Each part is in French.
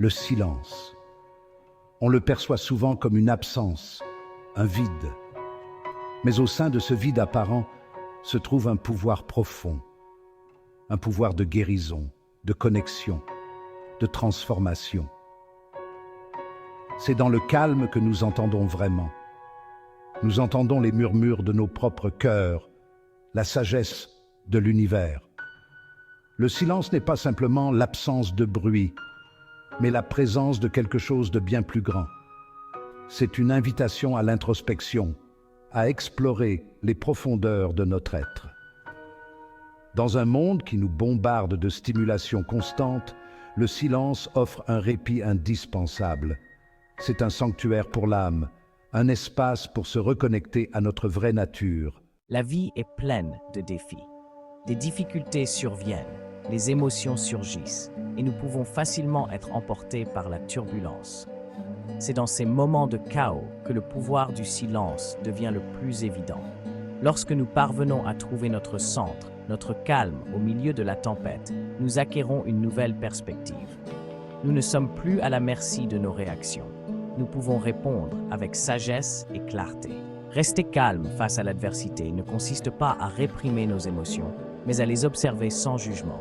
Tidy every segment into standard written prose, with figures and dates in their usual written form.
le silence. On le perçoit souvent comme une absence, un vide. Mais au sein de ce vide apparent se trouve un pouvoir profond, un pouvoir de guérison, de connexion, de transformation. C'est dans le calme que nous entendons vraiment. Nous entendons les murmures de nos propres cœurs, la sagesse de l'univers. Le silence n'est pas simplement l'absence de bruit, mais la présence de quelque chose de bien plus grand. C'est une invitation à l'introspection, à explorer les profondeurs de notre être. Dans un monde qui nous bombarde de stimulations constantes, le silence offre un répit indispensable. C'est un sanctuaire pour l'âme, un espace pour se reconnecter à notre vraie nature. La vie est pleine de défis. Des difficultés surviennent, les émotions surgissent, et nous pouvons facilement être emportés par la turbulence. C'est dans ces moments de chaos que le pouvoir du silence devient le plus évident. Lorsque nous parvenons à trouver notre centre, notre calme au milieu de la tempête, nous acquérons une nouvelle perspective. Nous ne sommes plus à la merci de nos réactions. Nous pouvons répondre avec sagesse et clarté. Rester calme face à l'adversité ne consiste pas à réprimer nos émotions, mais à les observer sans jugement.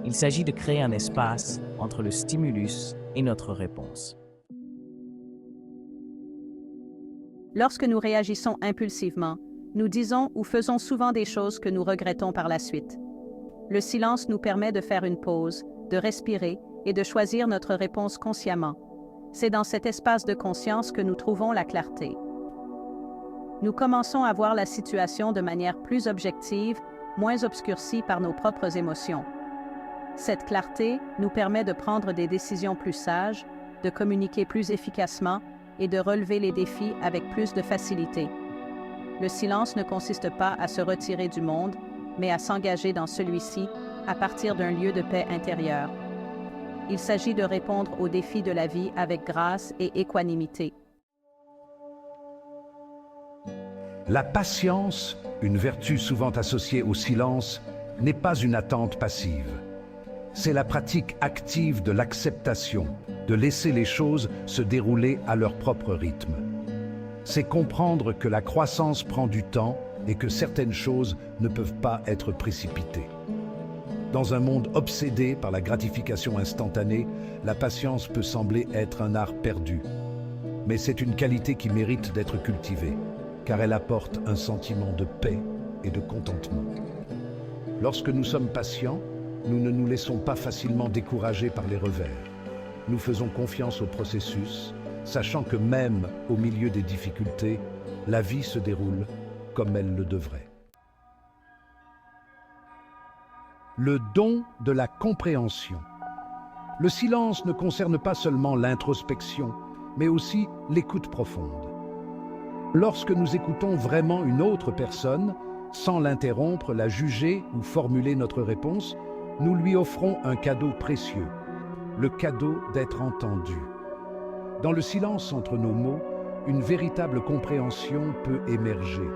Il s'agit de créer un espace entre le stimulus et notre réponse. Lorsque nous réagissons impulsivement, nous disons ou faisons souvent des choses que nous regrettons par la suite. Le silence nous permet de faire une pause, de respirer et de choisir notre réponse consciemment. C'est dans cet espace de conscience que nous trouvons la clarté. Nous commençons à voir la situation de manière plus objective, moins obscurcie par nos propres émotions. Cette clarté nous permet de prendre des décisions plus sages, de communiquer plus efficacement et de relever les défis avec plus de facilité. Le silence ne consiste pas à se retirer du monde, mais à s'engager dans celui-ci à partir d'un lieu de paix intérieure. Il s'agit de répondre aux défis de la vie avec grâce et équanimité. La patience, une vertu souvent associée au silence, n'est pas une attente passive. C'est la pratique active de l'acceptation, de laisser les choses se dérouler à leur propre rythme. C'est comprendre que la croissance prend du temps et que certaines choses ne peuvent pas être précipitées. Dans un monde obsédé par la gratification instantanée, la patience peut sembler être un art perdu. Mais c'est une qualité qui mérite d'être cultivée, car elle apporte un sentiment de paix et de contentement. Lorsque nous sommes patients, nous ne nous laissons pas facilement décourager par les revers. Nous faisons confiance au processus, sachant que même au milieu des difficultés, la vie se déroule comme elle le devrait. Le don de la compréhension. Le silence ne concerne pas seulement l'introspection, mais aussi l'écoute profonde. Lorsque nous écoutons vraiment une autre personne, sans l'interrompre, la juger ou formuler notre réponse, nous lui offrons un cadeau précieux, le cadeau d'être entendu. Dans le silence entre nos mots, une véritable compréhension peut émerger.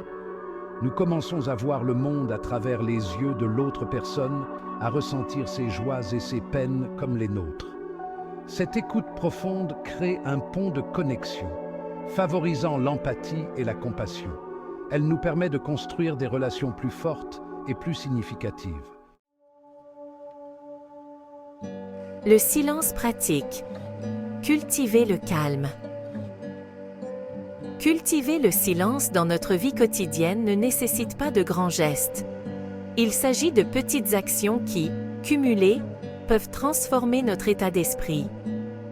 Nous commençons à voir le monde à travers les yeux de l'autre personne, à ressentir ses joies et ses peines comme les nôtres. Cette écoute profonde crée un pont de connexion, favorisant l'empathie et la compassion. Elle nous permet de construire des relations plus fortes et plus significatives. Le silence pratique. Cultiver le calme. Cultiver le silence dans notre vie quotidienne ne nécessite pas de grands gestes. Il s'agit de petites actions qui, cumulées, peuvent transformer notre état d'esprit.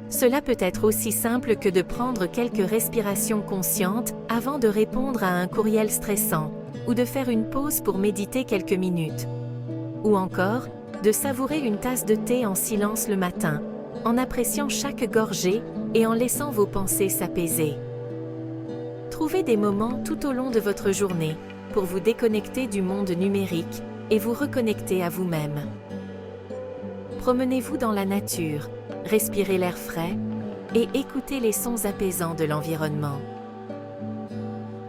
Cela peut être aussi simple que de prendre quelques respirations conscientes avant de répondre à un courriel stressant, ou de faire une pause pour méditer quelques minutes. Ou encore, de savourer une tasse de thé en silence le matin, en appréciant chaque gorgée et en laissant vos pensées s'apaiser. Trouvez des moments tout au long de votre journée pour vous déconnecter du monde numérique et vous reconnecter à vous-même. Promenez-vous dans la nature, respirez l'air frais et écoutez les sons apaisants de l'environnement.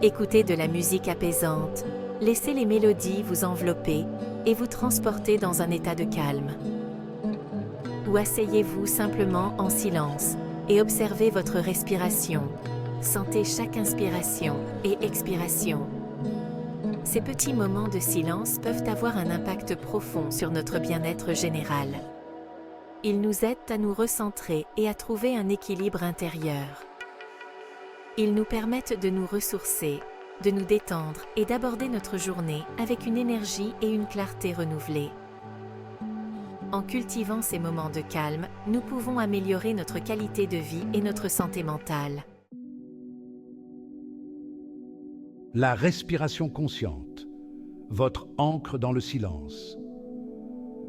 Écoutez de la musique apaisante, laissez les mélodies vous envelopper et vous transporter dans un état de calme. ou asseyez-vous simplement en silence et observez votre respiration. Sentez chaque inspiration et expiration. Ces petits moments de silence peuvent avoir un impact profond sur notre bien-être général. Ils nous aident à nous recentrer et à trouver un équilibre intérieur. Ils nous permettent de nous ressourcer, de nous détendre et d'aborder notre journée avec une énergie et une clarté renouvelées. En cultivant ces moments de calme, nous pouvons améliorer notre qualité de vie et notre santé mentale. La respiration consciente, votre ancre dans le silence.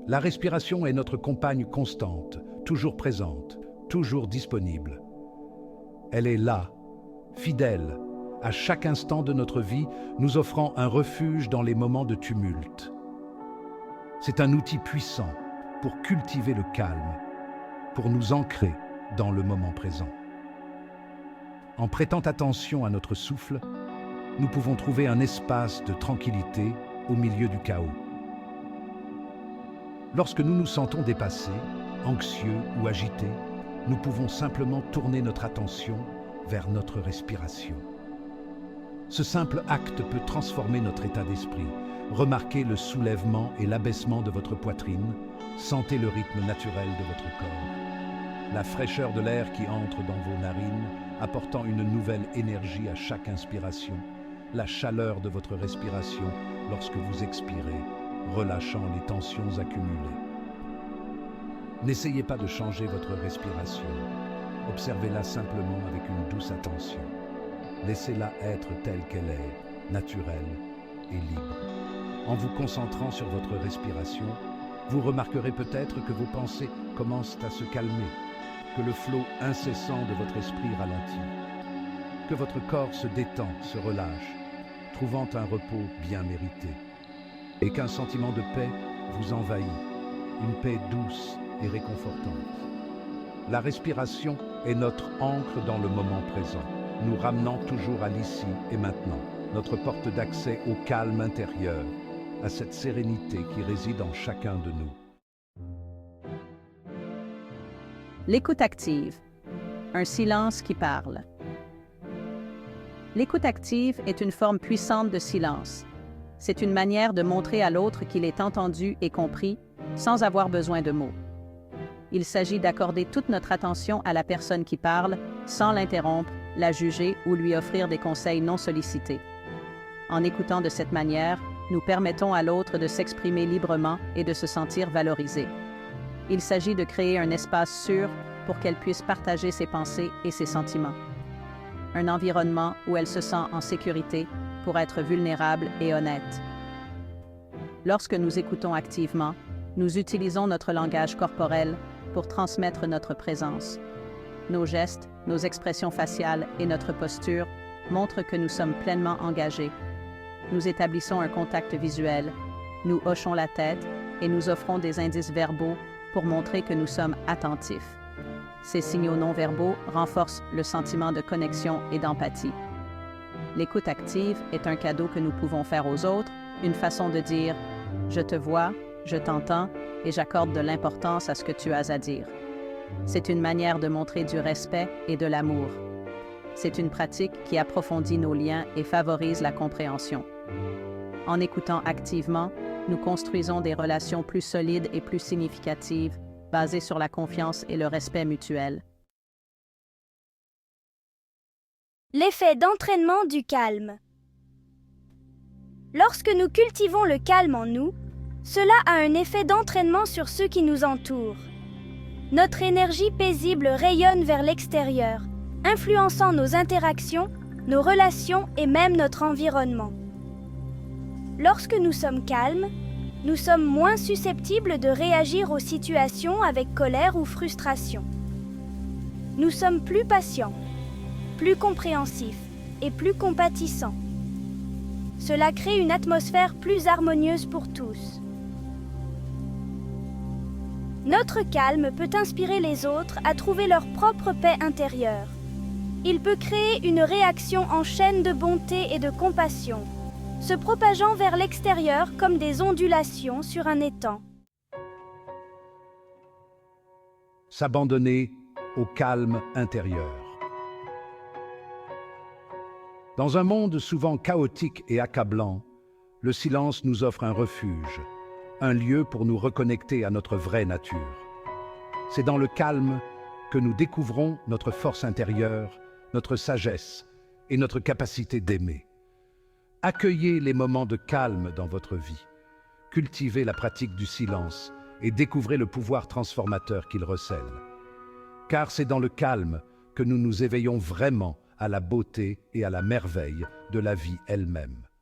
La respiration est notre compagne constante, toujours présente, toujours disponible. Elle est là, fidèle, à chaque instant de notre vie, nous offrant un refuge dans les moments de tumulte. C'est un outil puissant pour cultiver le calme, pour nous ancrer dans le moment présent. En prêtant attention à notre souffle, nous pouvons trouver un espace de tranquillité au milieu du chaos. Lorsque nous nous sentons dépassés, anxieux ou agités, nous pouvons simplement tourner notre attention vers notre respiration. Ce simple acte peut transformer notre état d'esprit. Remarquez le soulèvement et l'abaissement de votre poitrine, sentez le rythme naturel de votre corps. La fraîcheur de l'air qui entre dans vos narines, apportant une nouvelle énergie à chaque inspiration. La chaleur de votre respiration lorsque vous expirez, relâchant les tensions accumulées. N'essayez pas de changer votre respiration. Observez-la simplement avec une douce attention. Laissez-la être telle qu'elle est, naturelle et libre. En vous concentrant sur votre respiration, vous remarquerez peut-être que vos pensées commencent à se calmer, que le flot incessant de votre esprit ralentit, que votre corps se détend, se relâche, trouvant un repos bien mérité, et qu'un sentiment de paix vous envahit, une paix douce et réconfortante. La respiration est notre ancre dans le moment présent, nous ramenant toujours à l'ici et maintenant, notre porte d'accès au calme intérieur, à cette sérénité qui réside en chacun de nous. L'écoute active, un silence qui parle. L'écoute active est une forme puissante de silence. C'est une manière de montrer à l'autre qu'il est entendu et compris, sans avoir besoin de mots. Il s'agit d'accorder toute notre attention à la personne qui parle, sans l'interrompre, la juger ou lui offrir des conseils non sollicités. En écoutant de cette manière, nous permettons à l'autre de s'exprimer librement et de se sentir valorisé. Il s'agit de créer un espace sûr pour qu'elle puisse partager ses pensées et ses sentiments. Un environnement où elle se sent en sécurité pour être vulnérable et honnête. Lorsque nous écoutons activement, nous utilisons notre langage corporel pour transmettre notre présence. Nos gestes, nos expressions faciales et notre posture montrent que nous sommes pleinement engagés. Nous établissons un contact visuel, nous hochons la tête et nous offrons des indices verbaux pour montrer que nous sommes attentifs. Ces signaux non-verbaux renforcent le sentiment de connexion et d'empathie. L'écoute active est un cadeau que nous pouvons faire aux autres, une façon de dire « je te vois, je t'entends et j'accorde de l'importance à ce que tu as à dire ». C'est une manière de montrer du respect et de l'amour. C'est une pratique qui approfondit nos liens et favorise la compréhension. En écoutant activement, nous construisons des relations plus solides et plus significatives, basées sur la confiance et le respect mutuel. L'effet d'entraînement du calme. Lorsque nous cultivons le calme en nous, cela a un effet d'entraînement sur ceux qui nous entourent. Notre énergie paisible rayonne vers l'extérieur, influençant nos interactions, nos relations et même notre environnement. Lorsque nous sommes calmes, nous sommes moins susceptibles de réagir aux situations avec colère ou frustration. Nous sommes plus patients, plus compréhensifs et plus compatissants. Cela crée une atmosphère plus harmonieuse pour tous. Notre calme peut inspirer les autres à trouver leur propre paix intérieure. Il peut créer une réaction en chaîne de bonté et de compassion, se propageant vers l'extérieur comme des ondulations sur un étang. s'abandonner au calme intérieur. Dans un monde souvent chaotique et accablant, le silence nous offre un refuge, un lieu pour nous reconnecter à notre vraie nature. C'est dans le calme que nous découvrons notre force intérieure, notre sagesse et notre capacité d'aimer. Accueillez les moments de calme dans votre vie. Cultivez la pratique du silence et découvrez le pouvoir transformateur qu'il recèle. Car c'est dans le calme que nous nous éveillons vraiment à la beauté et à la merveille de la vie elle-même.